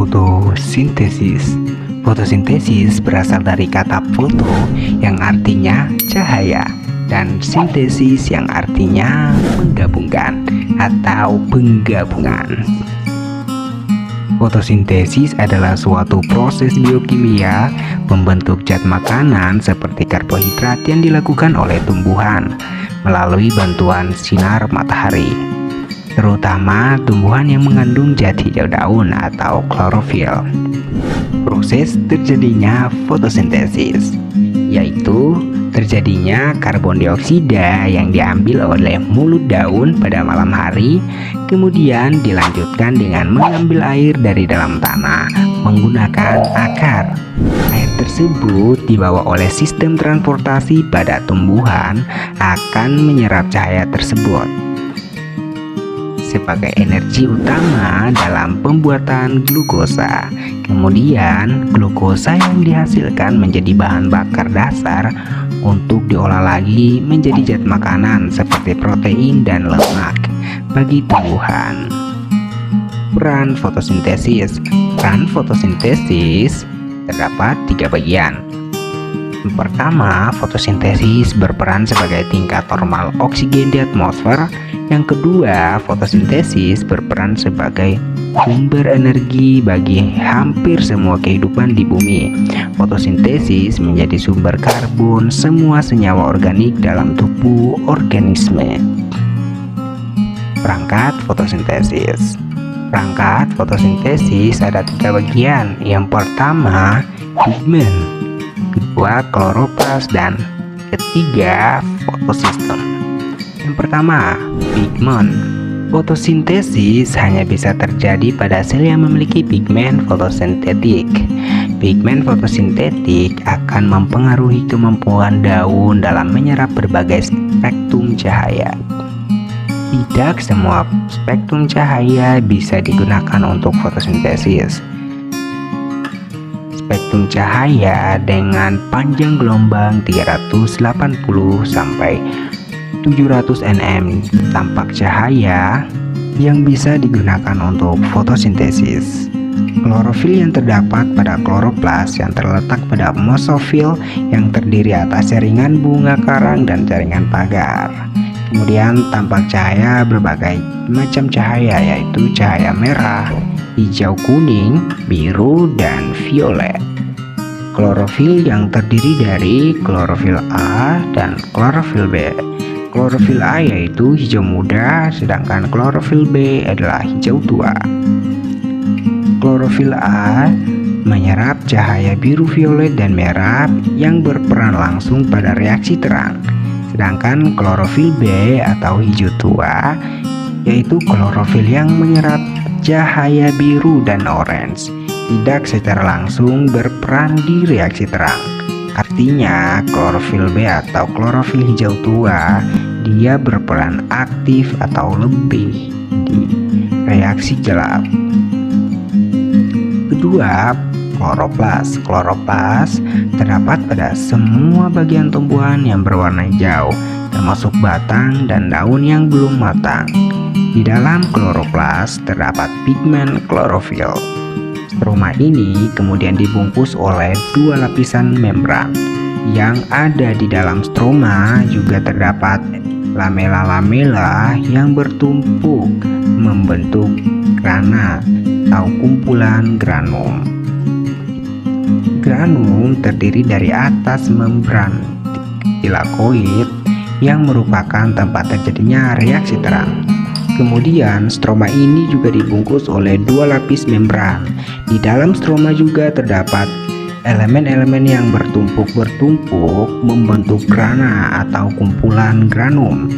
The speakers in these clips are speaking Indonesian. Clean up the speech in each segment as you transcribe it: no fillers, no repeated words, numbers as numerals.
Fotosintesis. Fotosintesis berasal dari kata foto yang artinya cahaya dan sintesis yang artinya menggabungkan atau penggabungan. Fotosintesis adalah suatu proses biokimia membentuk zat makanan seperti karbohidrat yang dilakukan oleh tumbuhan melalui bantuan sinar matahari, terutama tumbuhan yang mengandung zat hijau daun atau klorofil. Proses terjadinya fotosintesis yaitu terjadinya karbon dioksida yang diambil oleh mulut daun pada malam hari, kemudian dilanjutkan dengan mengambil air dari dalam tanah menggunakan akar. Air tersebut dibawa oleh sistem transportasi pada tumbuhan akan menyerap cahaya tersebut sebagai energi utama dalam pembuatan glukosa. Kemudian glukosa yang dihasilkan menjadi bahan bakar dasar untuk diolah lagi menjadi zat makanan seperti protein dan lemak bagi tumbuhan. Peran fotosintesis. Peran fotosintesis terdapat 3 bagian. Yang pertama, fotosintesis berperan sebagai tingkat normal oksigen di atmosfer. Yang kedua, fotosintesis berperan sebagai sumber energi bagi hampir semua kehidupan di bumi. Fotosintesis menjadi sumber karbon semua senyawa organik dalam tubuh organisme. Perangkat fotosintesis. Perangkat fotosintesis ada 3 bagian. Yang pertama, pigmen, kedua kloroplas, dan ketiga fotosistem. Yang pertama, pigmen. Fotosintesis hanya bisa terjadi pada sel yang memiliki pigmen fotosintetik. Pigmen fotosintetik akan mempengaruhi kemampuan daun dalam menyerap berbagai spektrum cahaya. Tidak semua spektrum cahaya bisa digunakan untuk fotosintesis. Spektrum cahaya dengan panjang gelombang 380 sampai 700 nm tampak cahaya yang bisa digunakan untuk fotosintesis. Klorofil yang terdapat pada kloroplas yang terletak pada mesofil yang terdiri atas jaringan bunga karang dan jaringan pagar. Kemudian tampak cahaya berbagai macam cahaya, yaitu cahaya merah, hijau, kuning, biru, dan violet. Klorofil yang terdiri dari klorofil A dan klorofil B. Klorofil A yaitu hijau muda, sedangkan klorofil B adalah hijau tua. Klorofil A menyerap cahaya biru, violet, dan merah yang berperan langsung pada reaksi terang. Sedangkan klorofil B atau hijau tua yaitu klorofil yang menyerap cahaya biru dan orange, tidak secara langsung berperan di reaksi terang. Artinya klorofil B atau klorofil hijau tua dia berperan aktif atau lebih di reaksi gelap. Kedua, kloroplas. Kloroplas terdapat pada semua bagian tumbuhan yang berwarna hijau, termasuk batang dan daun yang belum matang. Di dalam kloroplas terdapat pigmen klorofil. Stroma ini kemudian dibungkus oleh 2 lapisan membran. Yang ada di dalam stroma juga terdapat lamela-lamela yang bertumpuk membentuk grana atau kumpulan granum. Granum terdiri dari atas membran tilakoid yang merupakan tempat terjadinya reaksi terang. Kemudian stroma ini juga dibungkus oleh 2 lapis membran. Di dalam stroma juga terdapat elemen-elemen yang bertumpuk-bertumpuk membentuk grana atau kumpulan granum.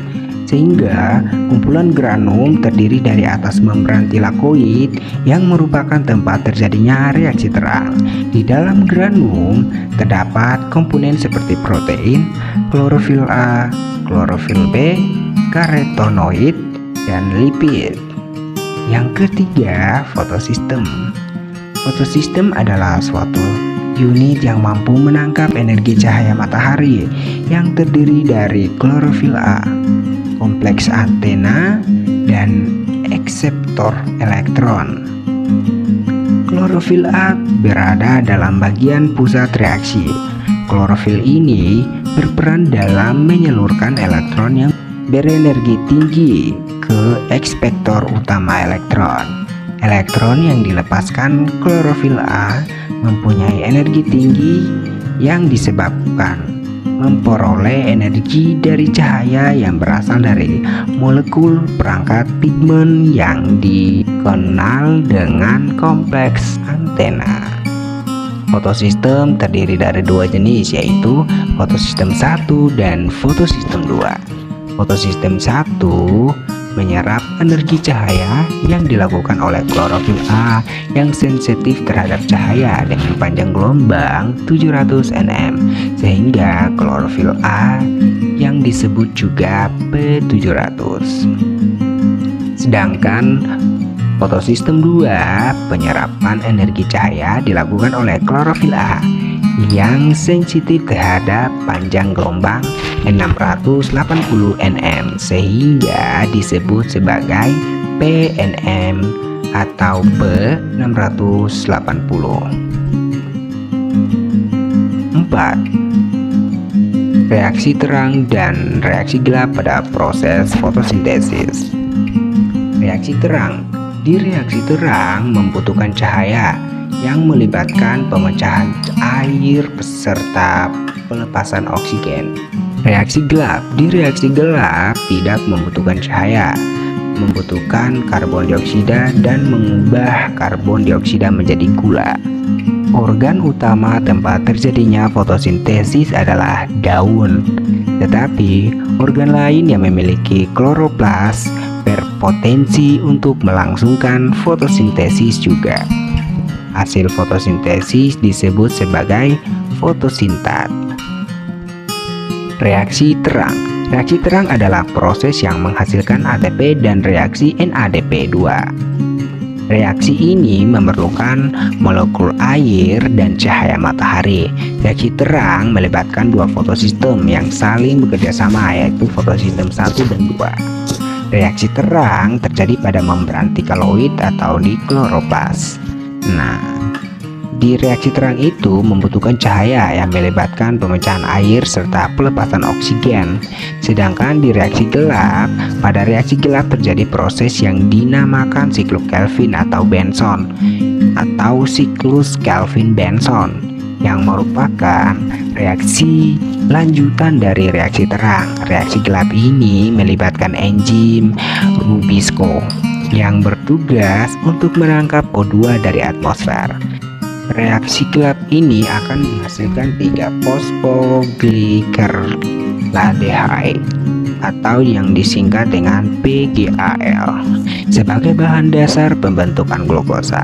Sehingga kumpulan granum terdiri dari atas membran tilakoid yang merupakan tempat terjadinya reaksi terang. Di dalam granum terdapat komponen seperti protein, klorofil A, klorofil B, karotenoid, dan lipid. Yang ketiga, fotosistem. Fotosistem adalah suatu unit yang mampu menangkap energi cahaya matahari yang terdiri dari klorofil A, kompleks antena, dan akseptor elektron. Klorofil A berada dalam bagian pusat reaksi. Klorofil ini berperan dalam menyalurkan elektron yang berenergi tinggi ke ekspektor utama elektron. Elektron yang dilepaskan klorofil A mempunyai energi tinggi yang disebabkan memperoleh energi dari cahaya yang berasal dari molekul perangkat pigmen yang dikenal dengan kompleks antena. Fotosistem terdiri dari dua jenis, yaitu fotosistem 1 dan fotosistem 2. Fotosistem 1 menyerap energi cahaya yang dilakukan oleh klorofil A yang sensitif terhadap cahaya dengan panjang gelombang 700 nm, sehingga klorofil A yang disebut juga P700. Sedangkan fotosistem 2, penyerapan energi cahaya dilakukan oleh klorofil A yang sensitif terhadap panjang gelombang 680 nm, sehingga disebut sebagai PNM atau P680. 4. Reaksi terang dan reaksi gelap pada proses fotosintesis. Reaksi terang. Di reaksi terang membutuhkan cahaya yang melibatkan pemecahan air beserta pelepasan oksigen. Reaksi gelap. Di reaksi gelap tidak membutuhkan cahaya, membutuhkan karbon dioksida dan mengubah karbon dioksida menjadi gula. Organ utama tempat terjadinya fotosintesis adalah daun, tetapi organ lain yang memiliki kloroplas berpotensi untuk melangsungkan fotosintesis juga. Hasil fotosintesis disebut sebagai fotosintat. Reaksi terang. Reaksi terang adalah proses yang menghasilkan ATP dan reaksi NADP2. Reaksi ini memerlukan molekul air dan cahaya matahari. Reaksi terang melibatkan dua fotosistem yang saling bekerja sama, yaitu fotosistem 1 dan 2. Reaksi terang terjadi pada membran tikaloid atau di kloroplas. Nah, di reaksi terang itu membutuhkan cahaya yang melibatkan pemecahan air serta pelepasan oksigen. Sedangkan di reaksi gelap, pada reaksi gelap terjadi proses yang dinamakan siklus Kelvin atau Benson atau siklus Kelvin-Benson yang merupakan reaksi lanjutan dari reaksi terang. Reaksi gelap ini melibatkan enzim Rubisco yang bertugas untuk menangkap O2 dari atmosfer. Reaksi gelap ini akan menghasilkan 3 fosfoglyceraldehyde atau yang disingkat dengan PGAL sebagai bahan dasar pembentukan glukosa.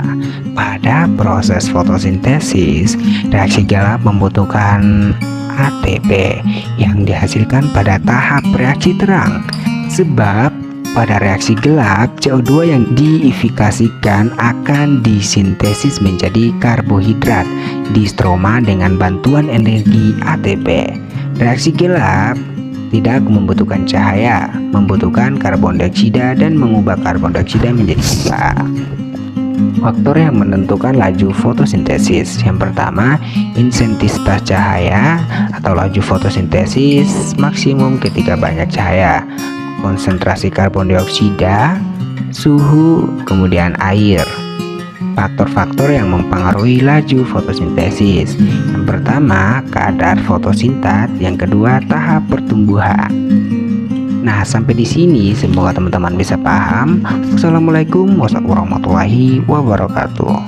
Pada proses fotosintesis, reaksi gelap membutuhkan ATP yang dihasilkan pada tahap reaksi terang, sebab pada reaksi gelap, CO2 yang diifikasikan akan disintesis menjadi karbohidrat di stroma dengan bantuan energi ATP. Reaksi gelap tidak membutuhkan cahaya, membutuhkan karbon dioksida dan mengubah karbon dioksida menjadi gula. Faktor yang menentukan laju fotosintesis. Yang pertama, intensitas cahaya atau laju fotosintesis maksimum ketika banyak cahaya, konsentrasi karbon dioksida, suhu, kemudian air. Faktor-faktor yang mempengaruhi laju fotosintesis. Yang pertama, kadar fotosintat, yang kedua, tahap pertumbuhan. Nah, sampai di sini semoga teman-teman bisa paham. Wassalamualaikum warahmatullahi wabarakatuh.